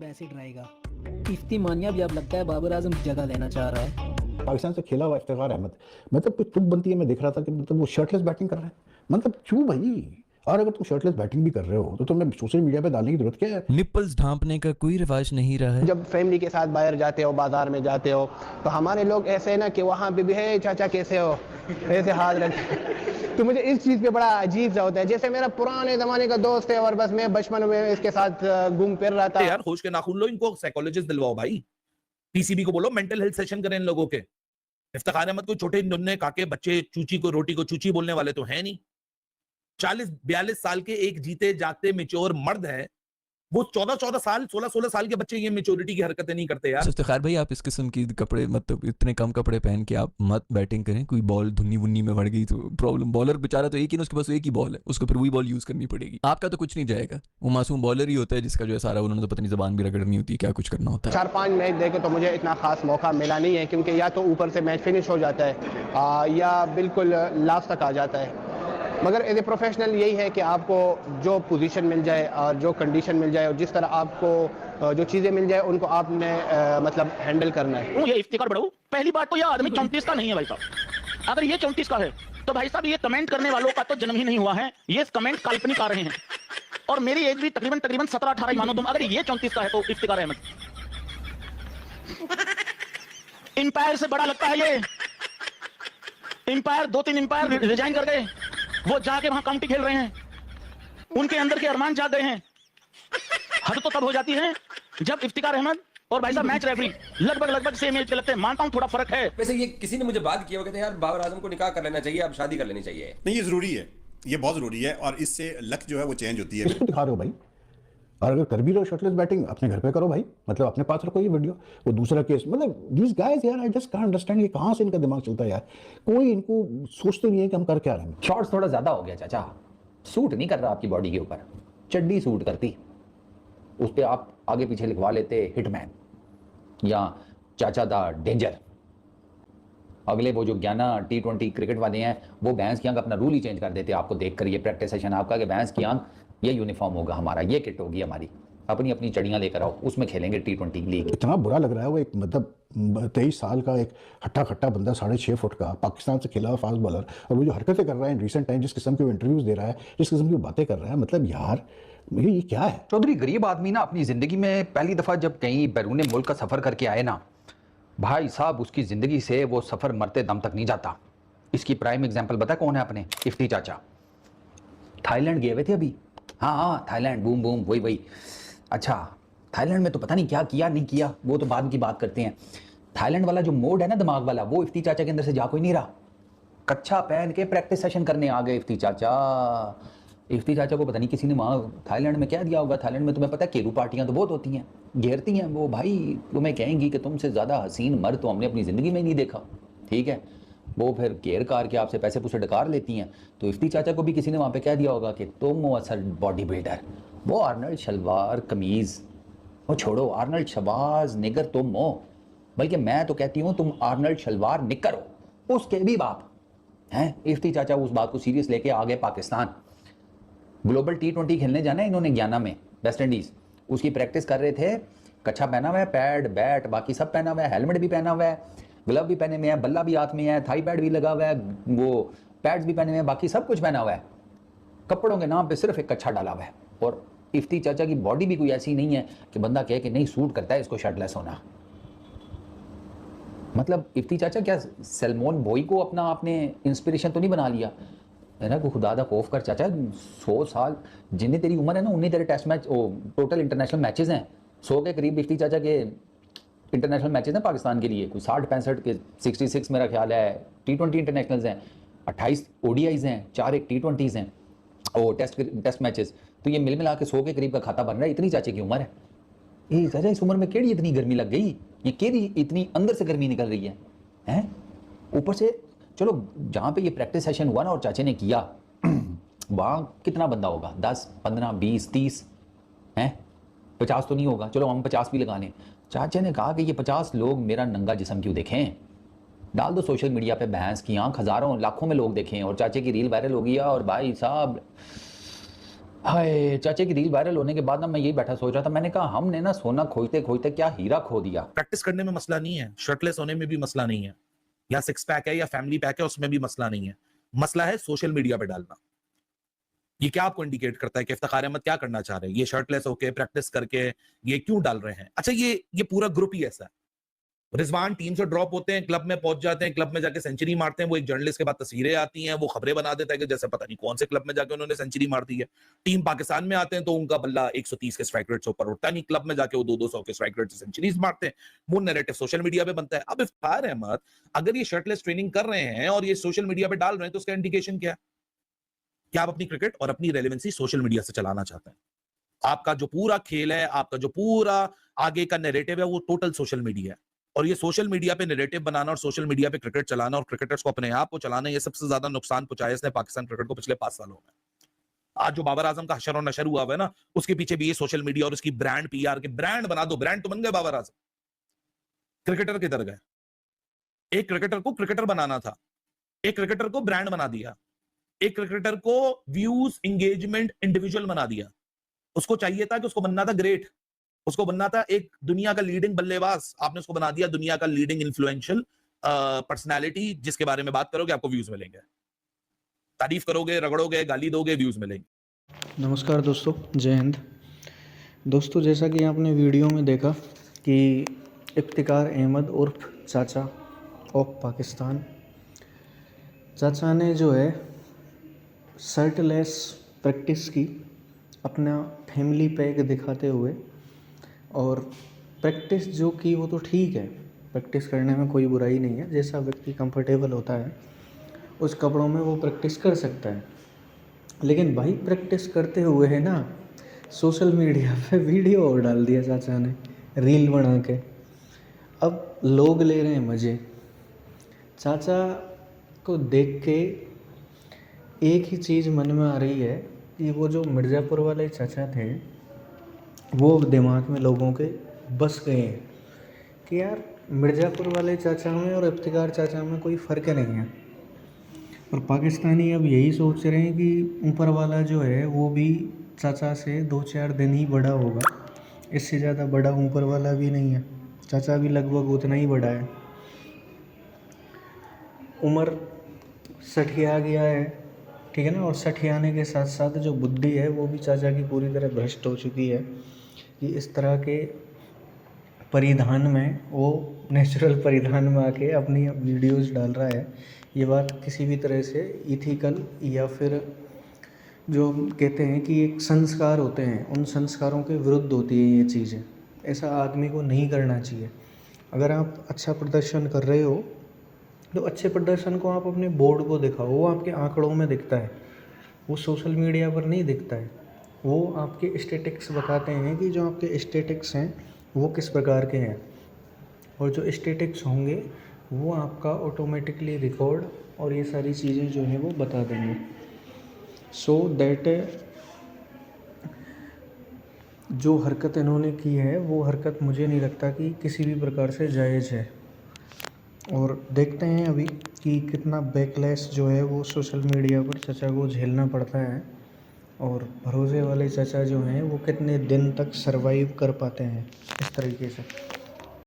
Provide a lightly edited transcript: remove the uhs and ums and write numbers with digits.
वैसे डराएगा। इफ्ती मानिया भी अब लगता है बाबर आजम की जगह लेना चाह रहा है। पाकिस्तान से खेला हुआ इफ्तिखार अहमद, मतलब कुछ चुप बनती है। मैं देख रहा था कि मतलब वो शर्टलेस बैटिंग कर रहा है, मतलब क्यों भाई? और अगर तुम शर्टलेस बैटिंग भी कर रहे हो तो तुम्हें सोशल मीडिया पे डालने की जरूरत क्या है? निप्पल्स ढांपने का कोई रिवाज नहीं रहा है। जब फैमिली के साथ बाहर जाते हो, बाजार में जाते हो, तो हमारे लोग ऐसे ना कि वहाँ पे भी है चाचा कैसे हो, ऐसे हाथ रख। तो मुझे इस चीज़ पे बड़ा अजीब सा होता है, जैसे मेरा पुराने ज़माने का दोस्त है और बस मैं बचपन में इसके साथ घूम फिर रहा था। यार होश के नाखून लो, इनको साइकोलॉजिस्ट दिलवाओ भाई। पीसीबी को बोलो मेंटल हेल्थ सेशन करें इन लोगों के। इफ्तिखार अहमद कोई छोटे नन्हे काके बच्चे चूची को रोटी को चूची बोलने वाले तो है नहीं। 40-42 साल के एक जीते जागते मेच्योर मर्द है। वो 14-14 साल 16-16 साल के बच्चे ये मेच्योरिटी की हरकतें नहीं करते यार। इफ्तिखार भाई, आप इस किस्म की कपड़े मतलब इतने कम कपड़े पहन के आप मत बैटिंग करें। कोई बॉल धुन्नी वुन्नी में पड़ गई तो प्रॉब्लम। बॉलर बेचारा तो एक ही ना, उसके पास एक ही बॉल है, उसको फिर वही बॉल यूज करनी पड़ेगी। आपका तो कुछ नहीं जाएगा, वो मासूम बॉलर ही होता है जिसका जो है सारा, उन्होंने तो पता नहीं जबान भी रगड़नी होती है, क्या कुछ करना होता है। 4-5 मैच देखे तो मुझे इतना खास मौका मिला नहीं है, क्योंकि या तो ऊपर से मैच फिनिश हो जाता है या बिल्कुल लास्ट तक आ जाता है। मगर एज ए प्रोफेशनल यही है कि आपको जो पोजीशन मिल जाए और जो कंडीशन मिल जाए और जिस तरह आपको जो चीज़ें मिल जाए उनको आपने मतलब हैंडल करना है। ये इफ्तिखार बढ़ाऊं, पहली बात तो ये आदमी 34 का नहीं है भाई साहब। अगर ये 34 का है तो भाई साहब ये कमेंट करने वालों का तो जन्म ही नहीं हुआ है, ये कमेंट काल्पनिक आ रहे हैं। और मेरी एज भी तकरीबन 17-18 मानो तुम। अगर ये 34 का है तो इफ्तिखार अहमद इंपायर से बड़ा लगता है। ये इंपायर 2-3 इंपायर रिजाइन कर गए, वो जाके वहां काउंटी खेल रहे हैं, उनके अंदर के अरमान जाग गए हैं। हद तो तब हो जाती है जब इफ्तिखार अहमद और भाई साहब मैच रेफरी लगभग सेम एज के लगते हैं। मानता हूं थोड़ा फर्क है। वैसे ये किसी ने मुझे बात किया, वो कहते हैं यार बाबर आजम को निकाह कर लेना चाहिए, अब शादी कर लेनी चाहिए। नहीं, ये जरूरी है, ये बहुत जरूरी है, और इससे लक जो है वो चेंज होती है। किसको दिखा रहे हो भाई? और अगर कर भी रहे हो शर्टलेस बैटिंग, अपने घर पे करो भाई, मतलब अपने पास रखो ये वीडियो। वो दूसरा केस, मतलब दीज गाइस यार, आई जस्ट कांट अंडरस्टैंड, ये कहाँ से इनका दिमाग चलता है यार। कोई इनको सोचते नहीं है कि हम कर क्या रहे हैं। शॉर्ट्स थोड़ा ज्यादा हो गया चाचा, सूट नहीं कर रहा आपकी बॉडी के ऊपर। चड्डी सूट करती, उस पर आप आगे पीछे लिखवा लेते हिटमैन या चाचा दा डेंजर। अगले वो जो ज्ञाना T20 क्रिकेट वाले हैं, वो भैंस की आंख अपना रूल ही चेंज कर देते आपको देख कर। ये प्रैक्टिस सेशन आपका कि भैंस की आंख ये यूनिफॉर्म होगा हमारा, ये किट होगी हमारी, अपनी अपनी चड़ियाँ लेकर आओ, उसमें खेलेंगे T20 लीग। इतना बुरा लग रहा है। वो एक मतलब 23 साल का एक हट्टा खट्टा बंदा, 6.5 फुट का, पाकिस्तान से खेला हुआ फास्ट बॉलर, और वो जो हरकतें कर रहा है इन रिसेंट टाइम, जिस किस्म के इंटरव्यूज दे रहा है, जिस किस्म की बातें कर रहा है, मतलब यार ये क्या है? चौधरी, गरीब आदमी ना अपनी जिंदगी में पहली दफा जब कहीं बैरून मुल्क का सफर करके आए ना भाई साहब, उसकी जिंदगी से वो सफर मरते दम तक नहीं जाता। इसकी प्राइम एग्जांपल पता कौन है अपने? इफ्ती चाचा। थाईलैंड गए हुए थे अभी। हाँ, थाईलैंड, बूम बूम, वही। अच्छा, थाईलैंड में तो पता नहीं क्या किया नहीं किया, वो तो बाद की बात करते हैं। थाईलैंड वाला जो मोड है ना दिमाग वाला, वो इफ्ती चाचा के अंदर से जा कोई नहीं रहा। कच्छा पहन के प्रैक्टिस सेशन करने आ गए इफ्ती चाचा। इफ्ती चाचा को पता नहीं किसी ने वहाँ थाईलैंड में क्या दिया होगा। थाईलैंड में तुम्हें पता है केरू पार्टियाँ तो बहुत होती हैं, घेरती हैं वो भाई, तुम्हें कहेंगी कि तुमसे ज़्यादा हसीन मर्द तो हमने अपनी ज़िंदगी में ही नहीं देखा। ठीक है, वो फिर घेर कार के आपसे पैसे पूसे डकार लेती हैं। तो इफ्ती चाचा को भी किसी ने वहाँ पे कह दिया होगा कि तुम हो असल बॉडी बिल्डर, वो आर्नल्ड शलवार कमीज़, वो छोड़ो, आर्नल्ड शवाज निगर तुम हो, बल्कि मैं तो कहती हूँ तुम आर्नल्ड शलवार निकर हो, उसके भी बाप हैं। इफ्ती चाचा उस बात को सीरियस लेके आ गए पाकिस्तान। ग्लोबल T20 खेलने जाना है इन्होंने ज्ञाना में, वेस्ट इंडीज़, उसकी प्रैक्टिस कर रहे थे। कच्छा पहना हुआ है, पैड बैट बाकी सब पहना हुआ है, हेलमेट भी पहना हुआ है, ग्लव भी पहने हुए हैं, बल्ला भी हाथ में है, थाई पैड भी लगा हुआ है, वो पैड्स भी पहने हुए हैं, बाकी सब कुछ पहना हुआ है। कपड़ों के नाम पे सिर्फ एक कच्छा डाला हुआ है। और इफ्ती चाचा की बॉडी भी कोई ऐसी नहीं है कि बंदा कहे कि नहीं सूट करता है इसको शर्टलेस होना। मतलब इफ्ती चाचा क्या सलमान बॉय को अपना आपने इंस्पिरेशन तो नहीं बना लिया है ना? को खुदा दा खौफ कर चाचा, 100 साल जितनी तेरी उम्र है ना, उन्नी तेरे test match, total international matches हैं 100 के करीब इफ्ती चाचा के इंटरनेशनल मैचेस हैं पाकिस्तान के लिए। कोई 60-65 के 66 मेरा ख्याल है T20 इंटरनेशनल्स हैं, 28 ODIs हैं, 4 एक T20s हैं, और टेस्ट मैचेस। तो ये मिल मिला के 100 के करीब का खाता बन रहा है। इतनी चाचे की उम्र है। ये चाचा इस उम्र में केड़ी इतनी गर्मी लग गई, ये केड़ी इतनी अंदर से गर्मी निकल रही है? ऊपर से चलो जहाँ पे ये प्रैक्टिस सेशन हुआ ना और चाचे ने किया, वहाँ कितना बंदा होगा? 10, 15, 20, 30 हैं, 50 तो नहीं होगा, चलो हम 50 भी लगा लें। चाचा ने कहा कि ये 50 लोग मेरा नंगा जिस्म क्यों देखें, डाल दो सोशल मीडिया पे भैंस की आंख, हज़ारों लाखों में लोग देखें। और चाचे की रील वायरल हो गई और भाई साहब हाय, चाचे की रील वायरल होने के बाद ना मैं यही बैठा सोच रहा था, मैंने कहा हमने ना सोना खोजते खोजते क्या हीरा खो दिया। प्रैक्टिस करने में मसला नहीं है, शर्टलेस होने में भी मसला नहीं है, या सिक्स पैक है या फैमिली पैक है उसमें भी मसला नहीं है। मसला है सोशल मीडिया पे डालना। ये क्या आपको इंडिकेट करता है कि इफ्तिखार अहमद क्या करना चाह रहे हैं? ये शर्टलेस होके प्रैक्टिस करके ये क्यों डाल रहे हैं? अच्छा, ये पूरा ग्रुप ही ऐसा है। रिजवान टीम से ड्रॉप होते हैं, क्लब में पहुंच जाते हैं, क्लब में जाके सेंचुरी मारते हैं, वो एक जर्नलिस्ट के बाद तस्वीरें आती हैं, वो खबरें बना देता है कि जैसे पता नहीं कौन से क्लब में जाके उन्होंने सेंचुरी मार दी है। टीम पाकिस्तान में आते हैं तो उनका बल्ला 130 के स्ट्राइक रेट से ऊपर उठता नहीं, क्लब में जाके वो 200 के स्ट्राइक रेट से सेंचुरीज मारते हैं। वो नैरेटिव सोशल मीडिया पे बनता है। अब इफ्तिखार अहमद अगर ये शर्टलेस ट्रेनिंग कर रहे हैं और ये सोशल मीडिया पे डाल रहे हैं तो उसका इंडिकेशन क्या है? क्या आप अपनी क्रिकेट और अपनी रेलेवेंसी सोशल मीडिया से चलाना चाहते हैं? आपका जो पूरा खेल है, आपका जो पूरा आगे का नैरेटिव है, वो टोटल सोशल मीडिया है। और ये सोशल मीडिया पे नैरेटिव बनाना और सोशल मीडिया पे क्रिकेट चलाना और क्रिकेटर्स को अपने आप को चलाना, ये सबसे ज्यादा नुकसान पहुंचाया इसने पाकिस्तान क्रिकेट को पिछले 5 सालों में। आज जो बाबर आजम का हशर और नशर हुआ है ना, उसके पीछे भी ये सोशल मीडिया और उसकी ब्रांड पीआर के ब्रांड बना दो। ब्रांड तो बन गए बाबर आजम, क्रिकेटर किधर गए? एक क्रिकेटर को क्रिकेटर बनाना था, एक क्रिकेटर को ब्रांड बना दिया, एक क्रिकेटर को व्यूज एंगेजमेंट इंडिविजुअल बना दिया। उसको चाहिए था कि उसको बनना था ग्रेट, उसको बनना था एक दुनिया का लीडिंग बल्लेबाज, आपने उसको बना दिया दुनिया का लीडिंग इन्फ्लुएंशियल पर्सनालिटी, जिसके बारे में बात करोगे आपको व्यूज मिलेंगे, तारीफ करोगे, रगड़ोगे, गाली दोगे, व्यूज मिलेंगे। नमस्कार दोस्तों, जय हिंद। दोस्तों, जैसा कि आपने वीडियो में देखा कि इफ्तिखार अहमद उर्फ चाचा ऑफ पाकिस्तान, चाचा ने जो है शर्टलेस प्रैक्टिस की अपना फैमिली पैक दिखाते हुए, और प्रैक्टिस जो की वो तो ठीक है, प्रैक्टिस करने में कोई बुराई नहीं है। जैसा व्यक्ति कंफर्टेबल होता है उस कपड़ों में वो प्रैक्टिस कर सकता है। लेकिन भाई प्रैक्टिस करते हुए है ना सोशल मीडिया पे वीडियो और डाल दिया चाचा ने, रील बना के। अब लोग ले रहे हैं मज़े। चाचा को देख के एक ही चीज़ मन में आ रही है कि वो जो मिर्ज़ापुर वाले चाचा थे वो दिमाग में लोगों के बस गए हैं कि यार मिर्ज़ापुर वाले चाचा में और इफ्तिखार चाचा में कोई फ़र्क नहीं है। और पाकिस्तानी अब यही सोच रहे हैं कि ऊपर वाला जो है वो भी चाचा से 2-4 दिन ही बड़ा होगा, इससे ज़्यादा बड़ा ऊपर वाला भी नहीं है, चाचा भी लगभग उतना ही बड़ा है। उम्र सठिया गया है, ठीक है ना, और सठियाने के साथ साथ जो बुद्धि है वो भी चाचा की पूरी तरह भ्रष्ट हो चुकी है कि इस तरह के परिधान में वो नेचुरल परिधान में आके अपनी वीडियोस डाल रहा है। ये बात किसी भी तरह से इथिकल या फिर जो कहते हैं कि एक संस्कार होते हैं उन संस्कारों के विरुद्ध होती है ये चीज़ें। ऐसा आदमी को नहीं करना चाहिए। अगर आप अच्छा प्रदर्शन कर रहे हो तो अच्छे प्रदर्शन को आप अपने बोर्ड को दिखाओ, वो आपके आंकड़ों में दिखता है, वो सोशल मीडिया पर नहीं दिखता है। वो आपके स्टेटिक्स बताते हैं कि जो आपके स्टेटिक्स हैं वो किस प्रकार के हैं, और जो स्टेटिक्स होंगे वो आपका ऑटोमेटिकली रिकॉर्ड और ये सारी चीज़ें जो हैं वो बता देंगे। सो दैट जो हरकत इन्होंने की है वो हरकत मुझे नहीं लगता कि किसी भी प्रकार से जायज़ है। और देखते हैं अभी कि कितना बैकलैश जो है वो सोशल मीडिया पर चाचा को झेलना पड़ता है, और भरोसे वाले चाचा जो हैं वो कितने दिन तक सरवाइव कर पाते हैं इस तरीके से।